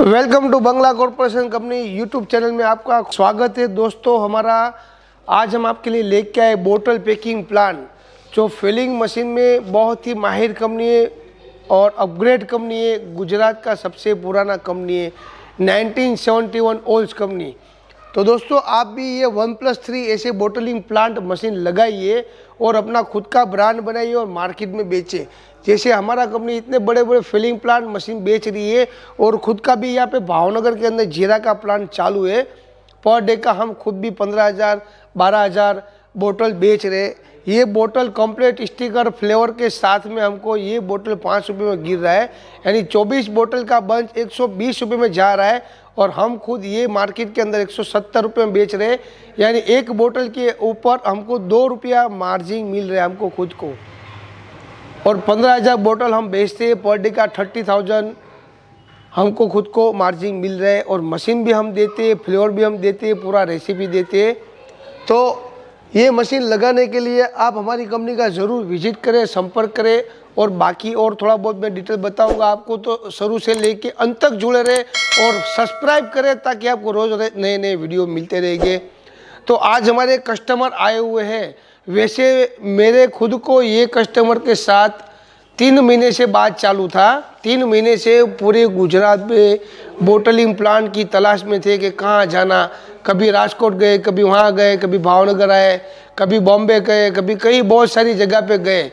Welcome to Bangla corporation company YouTube channel में आपका स्वागत है। दोस्तों आज हम आपके लिए लेके आए बोतल पैकिंग प्लांट, जो फिलिंग मशीन में बहुत ही माहिर कंपनी है और अपग्रेड कंपनी है। गुजरात का सबसे पुराना कंपनी है, 1971 ओल्ड कंपनी। तो दोस्तों आप भी ये 1+3 ऐसे बोटलिंग प्लांट मशीन लगाइए और अपना खुद का ब्रांड बनाइए और मार्केट में बेचे। जैसे हमारा कंपनी इतने बड़े बड़े फिलिंग प्लांट मशीन बेच रही है और खुद का भी यहाँ पे भावनगर के अंदर जीरा का प्लांट चालू है। पर डे का हम खुद भी 15,000 12,000 बोतल बेच रहे। ये बोतल कंप्लीट स्टिकर फ्लेवर के साथ में हमको ये बोतल 5 रुपये में गिर रहा है, यानी 24 बोतल का बंच 120 रुपये में जा रहा है और हम खुद ये मार्केट के अंदर 170 रुपये में बेच रहे हैं। यानी एक बोतल के ऊपर हमको 2 रुपया मार्जिन मिल रहा है हमको खुद को। और 15,000 बोतल हम बेचते हैं, पर डे का 30,000 हमको खुद को मार्जिन मिल रहा है। और मशीन भी हम देते हैं, फ्लेवर भी हम देते हैं, पूरा रेसिपी देते हैं। तो ये मशीन लगाने के लिए आप हमारी कंपनी का ज़रूर विजिट करें, संपर्क करें। और बाकी और थोड़ा बहुत मैं डिटेल बताऊंगा आपको, तो शुरू से लेके अंत तक जुड़े रहे और सब्सक्राइब करें ताकि आपको रोज़ नए नए वीडियो मिलते रहेंगे। तो आज हमारे कस्टमर आए हुए हैं। वैसे मेरे खुद को ये कस्टमर के साथ 3 महीने से बात चालू था। 3 महीने से पूरे गुजरात में बोटलिंग प्लांट की तलाश में थे कि कहाँ जाना। कभी राजकोट गए, कभी वहाँ गए, कभी भावनगर आए, कभी बॉम्बे गए, कभी कई बहुत सारी जगह पे गए।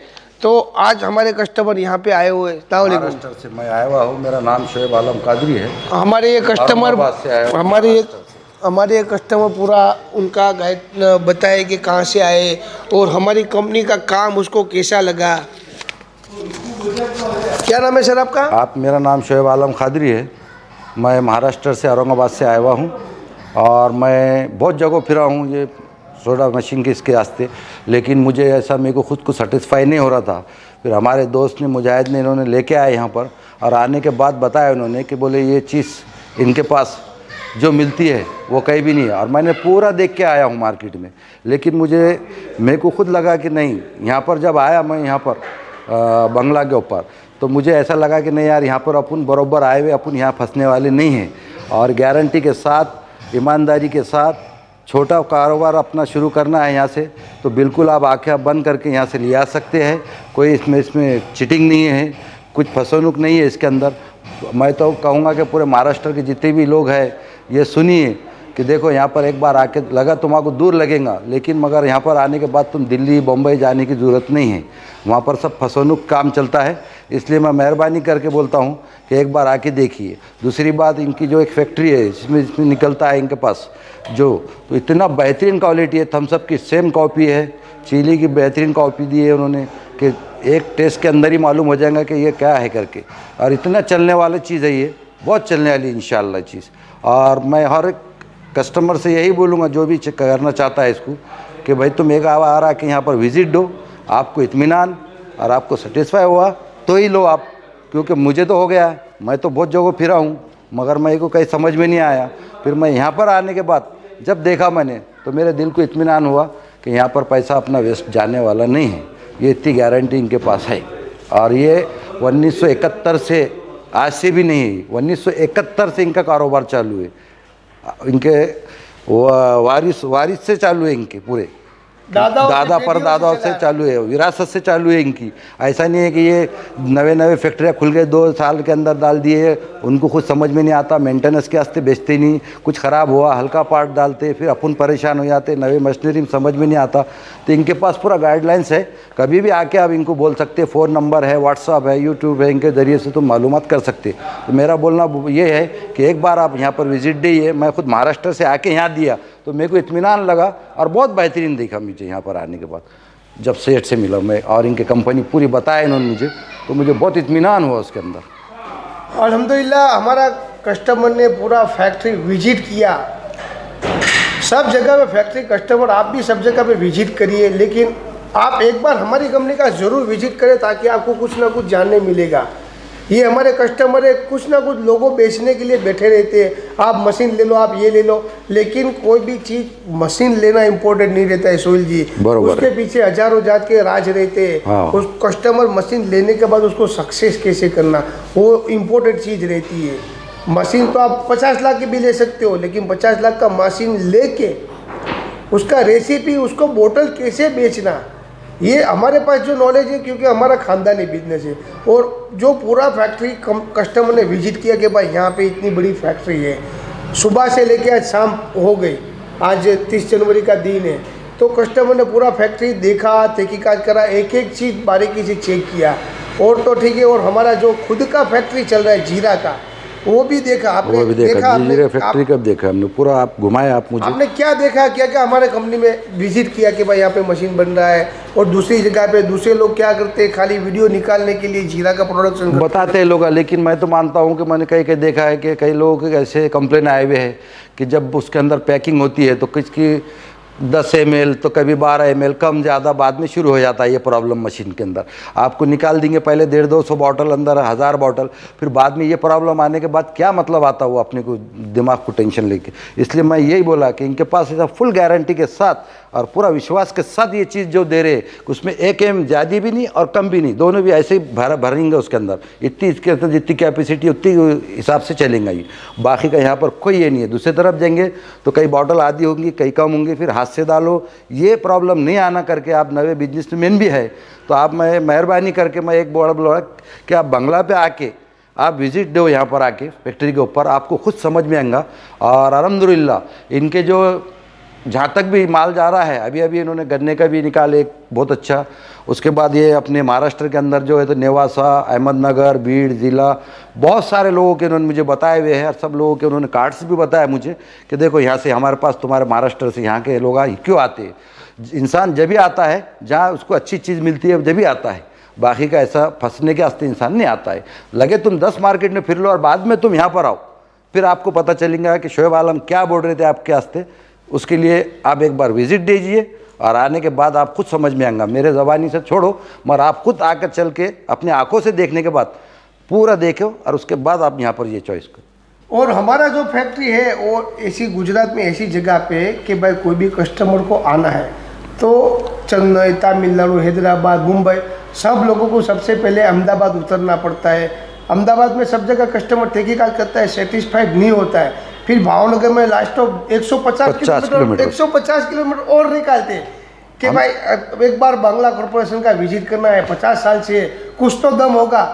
तो आज हमारे कस्टमर यहाँ पे आए हुए। महाराष्ट्र से मैं आया हुआ हूँ, मेरा नाम शोएब आलम कादरी है। हमारे ये कस्टमर हमारे कस्टमर पूरा उनका गाइड बताए कि कहाँ से आए और हमारी कंपनी का काम उसको कैसा लगा। क्या नाम है सर आपका? मेरा नाम शोएब आलम कादरी है। मैं महाराष्ट्र से औरंगाबाद से आया हुआ हूँ और मैं बहुत जगह फिरा हूँ ये सोडा मशीन के इसके वास्ते, लेकिन मुझे ऐसा मेरे को खुद को सेटिस्फाई नहीं हो रहा था। फिर हमारे दोस्त ने मुजाहिद ने इन्होंने लेके आए यहाँ पर, और आने के बाद बताया उन्होंने कि बोले ये चीज़ इनके पास जो मिलती है वो कहीं भी नहीं है। और मैंने पूरा देख के आया हूँ मार्केट में, लेकिन मेरे को खुद लगा कि नहीं, यहाँ पर जब आया मैं यहाँ पर बंगला के ऊपर, तो मुझे ऐसा लगा कि नहीं यार, यहाँ पर अपन बराबर आए हुए, अपन यहाँ फंसने वाले नहीं हैं। और गारंटी के साथ, ईमानदारी के साथ छोटा कारोबार अपना शुरू करना है यहाँ से, तो बिल्कुल आप आँखें बंद करके यहाँ से ले आ सकते हैं। कोई इसमें चिटिंग नहीं है, कुछ फसवनुक नहीं है इसके अंदर। मैं तो कहूँगा कि पूरे महाराष्ट्र के जितने भी लोग हैं ये सुनिए कि देखो, यहाँ पर एक बार आके लगा तुम्हारा दूर लगेगा, लेकिन मगर यहाँ पर आने के बाद तुम दिल्ली बम्बई जाने की ज़रूरत नहीं है। वहाँ पर सब फसवनुक काम चलता है, इसलिए मैं मेहरबानी करके बोलता हूँ कि एक बार आके देखिए। दूसरी बात, इनकी जो एक फैक्ट्री है जिसमें निकलता है इनके पास तो इतना बेहतरीन क्वालिटी है। थम्स अप की सेम कॉपी है, चिली की बेहतरीन कॉपी दी है उन्होंने कि एक टेस्ट के अंदर ही मालूम हो जाएगा कि ये क्या है करके। और इतना चलने वाली चीज़ है, ये बहुत चलने वाली इंशाल्लाह चीज़। और मैं हर एक कस्टमर से यही बोलूँगा जो भी करना चाहता है इसको, कि भाई तुम एक बार आके यहाँ पर विज़िट दो, आपको इत्मीनान और आपको सेटिस्फाई हुआ तो ही लो आप। क्योंकि मुझे तो हो गया, मैं तो बहुत जगह फिरा हूँ, मगर मेरे को कहीं समझ में नहीं आया। फिर मैं यहाँ पर आने के बाद जब देखा मैंने, तो मेरे दिल को इत्मीनान हुआ कि यहाँ पर पैसा अपना वेस्ट जाने वाला नहीं है। ये इतनी गारंटी इनके पास है। और ये 1971 से, आज से भी नहीं, 1971 से इनका कारोबार चालू है। इनके वारिस से चालू है, इनके पूरे दादा परदादा से चालू है, विरासत से चालू है इनकी। ऐसा नहीं है कि ये नवे फैक्ट्रियाँ खुल गए 2 साल के अंदर डाल दिए, उनको कुछ समझ में नहीं आता, मेंटेनेंस के वास्ते बेचते नहीं, कुछ ख़राब हुआ हल्का पार्ट डालते, फिर अपन परेशान हो जाते, नवे मशीनरी में समझ में नहीं आता। तो इनके पास पूरा गाइडलाइंस है, कभी भी आके आप इनको बोल सकते। फ़ोन नंबर है, व्हाट्सअप है, यूट्यूब है, इनके ज़रिए से तुम मालूमात कर सकते। तो मेरा बोलना ये है कि एक बार आप यहाँ पर विज़िट दीजिए। मैं खुद महाराष्ट्र से आके यहाँ दिया तो मेरे को इत्मीनान लगा और बहुत बेहतरीन दिखा मुझे यहाँ पर आने के बाद। जब सेठ से मिला मैं और इनके कंपनी पूरी बताया इन्होंने मुझे, तो मुझे बहुत इत्मीनान हुआ उसके अंदर। अल्हम्दुलिल्लाह हमारा कस्टमर ने पूरा फैक्ट्री विजिट किया। सब जगह पे फैक्ट्री कस्टमर, आप भी सब जगह पे विजिट करिए, लेकिन आप एक बार हमारी कंपनी का ज़रूर विजिट करें ताकि आपको कुछ ना कुछ जानने मिलेगा। ये हमारे कस्टमर है, कुछ ना कुछ लोगों बेचने के लिए बैठे रहते हैं, आप मशीन ले लो, आप ये ले लो, लेकिन कोई भी चीज़ मशीन लेना इम्पोर्टेंट नहीं रहता है सोहेल जी। उसके पीछे हजारों जात के राज रहते हैं। उस कस्टमर मशीन लेने के बाद उसको सक्सेस कैसे करना, वो इम्पोर्टेंट चीज़ रहती है। मशीन तो आप 50 लाख की भी ले सकते हो, लेकिन 50 लाख का मशीन लेके उसका रेसिपी, उसको बोतल कैसे बेचना, ये हमारे पास जो नॉलेज है, क्योंकि हमारा खानदानी बिजनेस है। और जो पूरा फैक्ट्री कस्टमर ने विजिट किया कि भाई यहाँ पे इतनी बड़ी फैक्ट्री है, सुबह से लेके आज शाम हो गई, आज 30 जनवरी का दिन है, तो कस्टमर ने पूरा फैक्ट्री देखा, तहकीकात करा, एक एक चीज़ बारीकी से चेक किया। और तो ठीक है, और हमारा जो खुद का फैक्ट्री चल रहा है जीरा का, वो भी देखा आपने? वो भी देखा, आपने? जीरा फैक्ट्री कब देखा हमने, पूरा आप घुमाए आप मुझे। आपने क्या देखा, क्या क्या हमारे कंपनी में विजिट किया कि भाई यहाँ पे मशीन बन रहा है, और दूसरी जगह पे दूसरे लोग क्या करते हैं, खाली वीडियो निकालने के लिए जीरा का प्रोडक्शन बताते हैं लोग। लेकिन मैं तो मानता हूँ कि मैंने कहीं कहीं देखा है कि कई लोगों के ऐसे कंप्लेन आए हुए हैं कि जब उसके अंदर पैकिंग होती है तो किसकी 10 ml तो कभी 12 ml कम ज़्यादा बाद में शुरू हो जाता है ये प्रॉब्लम मशीन के अंदर। आपको निकाल देंगे पहले 150-200 बॉटल, अंदर 1000 बॉटल, फिर बाद में ये प्रॉब्लम आने के बाद क्या मतलब आता हुआ अपने को दिमाग को टेंशन लेके। इसलिए मैं यही बोला कि इनके पास ऐसा फुल गारंटी के साथ और पूरा विश्वास के साथ ये चीज़ जो दे रहे उसमें 1 m ज़्यादा भी नहीं और कम भी नहीं, दोनों भी ऐसे ही भरेंगे उसके अंदर। इतनी इसके अंदर जितनी कैपेसिटी उतनी हिसाब से चलेंगे ये, बाकी का यहाँ पर कोई ये नहीं है। दूसरी तरफ जाएंगे तो कई बॉटल आधी होंगी, कई कम होंगी, फिर हाथ से डालो, ये प्रॉब्लम नहीं आना करके। आप नए बिजनेसमैन भी है तो आप, मैं मेहरबानी करके मैं एक बोला कि आप बंगला पे आके आप विज़िट दो, यहाँ पर आके फैक्ट्री के ऊपर आपको खुद समझ में आएगा। और अल्हम्दुलिल्लाह इनके जो जहाँ तक भी माल जा रहा है, अभी अभी इन्होंने गन्ने का भी निकाले एक बहुत अच्छा, उसके बाद ये अपने महाराष्ट्र के अंदर जो है तो नेवासा, अहमदनगर, बीड़ ज़िला, बहुत सारे लोगों के इन्होंने मुझे बताए हुए हैं और सब लोगों के उन्होंने कार्ड्स भी बताया मुझे कि देखो यहाँ से हमारे पास तुम्हारे महाराष्ट्र से यहाँ के लोग क्यों आते हैं। इंसान जब भी आता है जहाँ उसको अच्छी चीज़ मिलती है जब भी आता है, बाकी का ऐसा फंसने के वास्ते इंसान नहीं आता है। लगे तुम 10 मार्केट में फिर लो और बाद में तुम यहाँ पर आओ, फिर आपको पता चलेगा कि शोएब आलम क्या बोल रहे थे आपके वास्ते। उसके लिए आप एक बार विज़िट दीजिए और आने के बाद आप खुद समझ में आएगा। मेरे ज़बानी से छोड़ो, मगर आप खुद आकर चल के अपने आंखों से देखने के बाद पूरा देखो और उसके बाद आप यहाँ पर ये चॉइस करो। और हमारा जो फैक्ट्री है वो ऐसी गुजरात में ऐसी जगह पे है कि भाई कोई भी कस्टमर को आना है तो चेन्नई, तमिलनाडु, हैदराबाद, मुंबई, सब लोगों को सबसे पहले अहमदाबाद उतरना पड़ता है। अहमदाबाद में सब जगह कस्टमर तहकीकात करता है, सेटिस्फाइड नहीं होता है, फिर भावनगर में लास्ट ऑफ 150 किलोमीटर और निकालते हैं कि भाई एक बार बांग्ला कॉर्पोरेशन का विजिट करना है, 50 साल से कुछ तो दम होगा।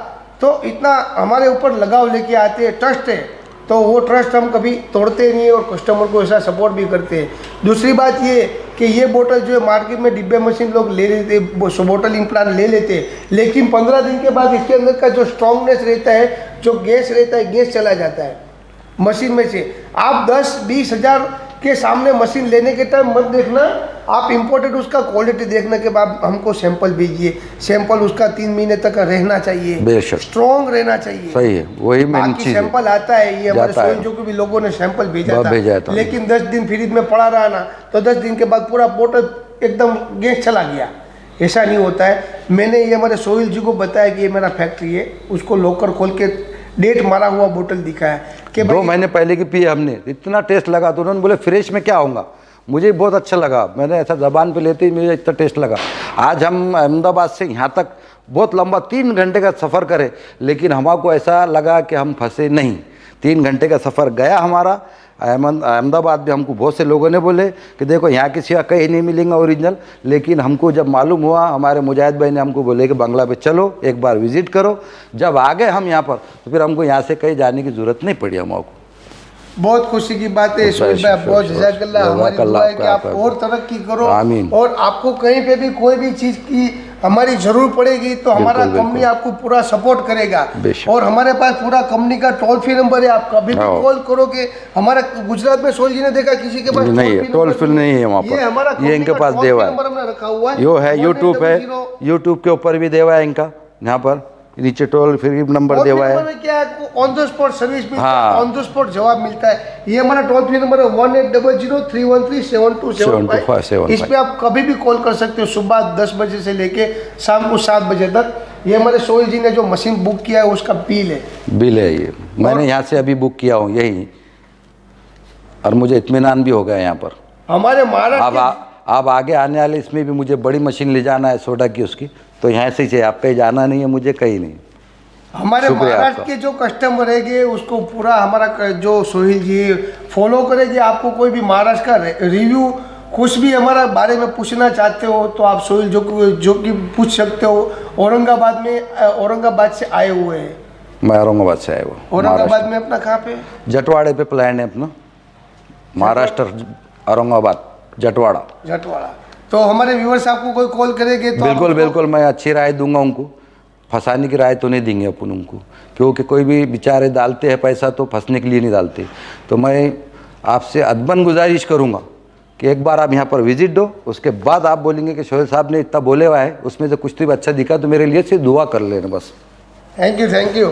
तो इतना हमारे ऊपर लगाव लेके आते हैं, ट्रस्ट है, तो वो ट्रस्ट हम कभी तोड़ते नहीं है और कस्टमर को ऐसा सपोर्ट भी करते हैं। दूसरी बात ये कि ये बोतल जो है मार्केट में डिब्बे मशीन लोग ले लेते, बोतल इम्प्लांट ले लेते हैं, लेकिन 15 दिन के बाद इसके अंदर का जो स्ट्रॉन्गनेस रहता है, जो गैस रहता है, गैस चला जाता है मशीन में से। आप 10-20 हज़ार के सामने मशीन लेने के टाइम मत देखना, आप इम्पोर्टेड उसका क्वालिटी देखने के बाद हमको सैंपल भेजिए। सैंपल उसका 3 महीने तक रहना चाहिए, स्ट्रॉन्ग रहना चाहिए। सही है, वही मेन चीज है। सैंपल आता है, ये हमारे सोइल जो भी लोगों ने सैंपल भेजा था, लेकिन 10 दिन फ्रिज में पड़ा रहा ना तो 10 दिन के बाद पूरा बोतल एकदम गैस चला गया। ऐसा नहीं होता है। मैंने ये हमारे सोइल जी को बताया कि ये मेरा फैक्ट्री है, उसको लॉकर खोल के डेट मारा हुआ बोतल दिखाया कि 2 महीने पहले की पी हमने, इतना टेस्ट लगा। तो उन्होंने बोले फ्रेश में क्या होगा, मुझे बहुत अच्छा लगा। मैंने ऐसा ज़बान पे लेते ही मुझे इतना टेस्ट लगा। आज हम अहमदाबाद से यहाँ तक बहुत लंबा 3 घंटे का सफ़र करे, लेकिन हमको ऐसा लगा कि हम फंसे नहीं। 3 घंटे का सफ़र गया हमारा। अहमदाबाद में हमको बहुत से लोगों ने बोले कि देखो यहाँ किसी का कहीं नहीं मिलेगा ओरिजिनल, लेकिन हमको जब मालूम हुआ, हमारे मुजाहिद भाई ने हमको बोले कि बंगला पे चलो एक बार विज़िट करो। जब आ गए हम यहाँ पर तो फिर हमको यहाँ से कहीं जाने की ज़रूरत नहीं पड़ी हमको। बहुत खुशी की बात है सोहेल भाई, बहुत जज़ाकल्लाह। हमारी दुआ है कि आप और तरक्की करो, और आपको कहीं पे भी कोई भी चीज़ की हमारी जरूर पड़ेगी तो हमारा कंपनी आपको पूरा सपोर्ट करेगा। और हमारे पास पूरा कंपनी का टोल फ्री नंबर है, आप कभी भी कॉल करोगे। हमारा गुजरात में सोहेल जी ने देखा किसी के पास नहीं है, टोल फ्री नहीं है वहाँ पर, ये इनके पास देवा है, रखा हुआ है। यो है यूट्यूब है, यूट्यूब के ऊपर भी देवा है इनका, यहाँ पर नीचे टोल फ्री नंबर देवा है। क्या ऑन द स्पॉट सर्विस मिलता है, ऑन द स्पॉट जवाब मिलता है। ये हमारा टोल फ्री नंबर है 1800-313-7275। इस पे आप कभी भी कॉल कर सकते हो, सुबह 10 बजे से लेके शाम को 7 बजे तक। ये हमारे सोहेल जी ने जो मशीन बुक किया है उसका बिल है ये, मैंने यहाँ से अभी बुक किया हूँ यही, और मुझे इत्मीनान भी हो गया यहाँ पर। हमारे महाराष्ट्र अब आगे आने वाले इसमें भी मुझे बड़ी मशीन ले जाना है सोडा की उसकी, तो यहाँ से आप पे जाना नहीं है मुझे कहीं नहीं। हमारे शुक्रिया महाराष्ट्र आपका। के जो कस्टमर रहेंगे उसको पूरा हमारा जो सोहिल जी फॉलो करेंगे। आपको कोई भी महाराष्ट्र का रिव्यू कुछ भी हमारा बारे में पूछना चाहते हो तो आप सोहिल जो कि पूछ सकते हो। औरंगाबाद से आए हुए हैं। मैं औरंगाबाद से आया हुआ। औरंगाबाद में अपना कहाँ पे? जटवाड़े पे प्लान है अपना, महाराष्ट्र औरंगाबाद जटवाड़ा। जटवाड़ा। तो हमारे व्यूअर्स आपको कोई कॉल करेंगे तो बिल्कुल बिल्कुल, मैं अच्छी राय दूंगा उनको, फंसाने की राय तो नहीं देंगे अपन उनको, क्योंकि कोई भी बेचारे डालते हैं पैसा तो फंसने के लिए नहीं डालते। तो मैं आपसे अदबन गुजारिश करूंगा कि एक बार आप यहाँ पर विजिट दो, उसके बाद आप बोलेंगे कि सोहेल साहब ने इतना बोले हुआ है, उसमें से कुछ तो भी अच्छा दिखा तो मेरे लिए से दुआ कर लेना बस। Thank you.